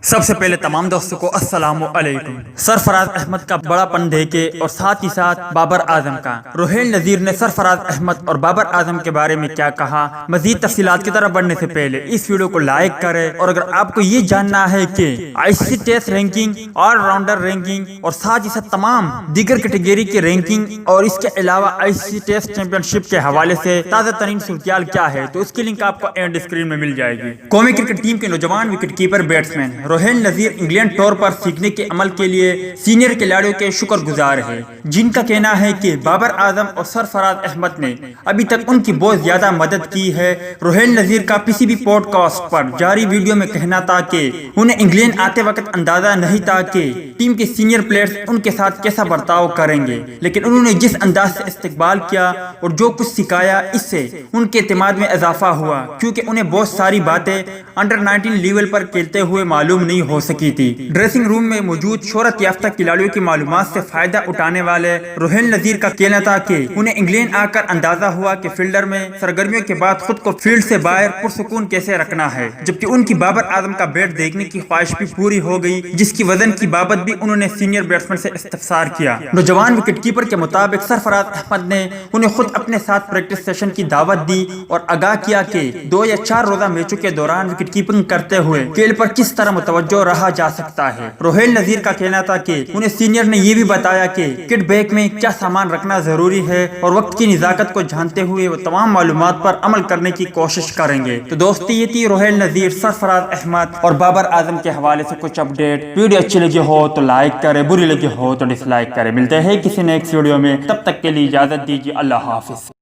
سب سے پہلے تمام دوستوں کو السلام علیکم۔ سرفراز احمد کا بڑا پن دیکھے اور ساتھ ہی ساتھ بابر اعظم کا۔ روحیل نذیر نے سرفراز احمد اور بابر اعظم کے بارے میں کیا کہا، مزید تفصیلات کی طرف بڑھنے سے پہلے اس ویڈیو کو لائک کریں، اور اگر آپ کو یہ جاننا ہے کہ I C C test ranking, all rounder ranking اور ساتھ ہی ساتھ تمام دیگر کیٹیگری کی رینکنگ اور اس کے علاوہ آئی سی سی ٹیسٹ چیمپئن شپ کے حوالے سے تازہ ترین صورتحال کیا ہے، تو اس کی لنک آپ کو اینڈ اسکرین میں مل جائے گی۔ قومی کرکٹ ٹیم کے نوجوان wicket keeper batsman Rohail Nazir England tour پر سیکھنے کے عمل کے لیے سینئر کھلاڑیوں کے شکر گزار ہے، جن کا کہنا ہے کہ بابر اعظم اور سرفراز احمد نے ابھی تک ان کی بہت زیادہ مدد کی ہے۔ روحیل نذیر کا کسی بھی پوڈ کاسٹ پر جاری ویڈیو میں کہنا تھا کہ انہیں انگلینڈ آتے وقت اندازہ نہیں تھا کہ ٹیم کے سینئر پلیئرز ان کے ساتھ کیسا برتاؤ کریں گے، لیکن انہوں نے جس انداز سے استقبال کیا اور جو کچھ سکھایا، اس سے ان کے اعتماد میں اضافہ ہوا، کیونکہ انہیں بہت ساری باتیں انڈر 19 لیول پر کھیلتے ہوئے معلوم نہیں ہو سکی تھی۔ ڈریسنگ روم میں موجود شہرت یافتہ کھلاڑیوں کی معلومات سے فائدہ اٹھانے والے روحیل نذیر کا کہنا تھا کہ انہیں انگلینڈ آ کر اندازہ ہوا کہ فیلڈر میں سرگرمیوں کے بعد خود کو فیلڈ سے باہر پرسکون کیسے رکھنا ہے، جبکہ ان کی بابر اعظم کا بیٹ دیکھنے کی خواہش بھی پوری ہو گئی، جس کی وزن کی بابت بھی انہوں نے سینئر بیٹسمین سے استفسار کیا۔ نوجوان وکٹ کیپر کے مطابق سرفراز احمد نے انہیں خود اپنے ساتھ پریکٹس سیشن کی دعوت دی اور آگاہ کیا کہ 2 یا 4 روزہ میچوں کے دوران وکٹ کیپنگ کرتے ہوئے کھیل پر کس طرح متوجہ رہا جا سکتا ہے۔ روحیل نذیر کا کہنا تھا کہ انہیں سینئر نے یہ بھی بتایا کہ کٹ بیگ میں کیا سامان رکھنا ضروری ہے، اور وقت کی نزاکت کو جانتے ہوئے وہ تمام معلومات پر عمل کرنے کی کوشش کریں گے۔ تو دوستی یہ تھی روحیل نذیر، سرفراز احمد اور بابر اعظم کے حوالے سے کچھ اپڈیٹ۔ ویڈیو اچھی لگی ہو تو لائک کرے، بری لگی ہو تو ڈس لائک کرے۔ ملتے ہیں کسی نیکسٹ ویڈیو میں، تب تک کے لیے اجازت دیجیے، اللہ حافظ۔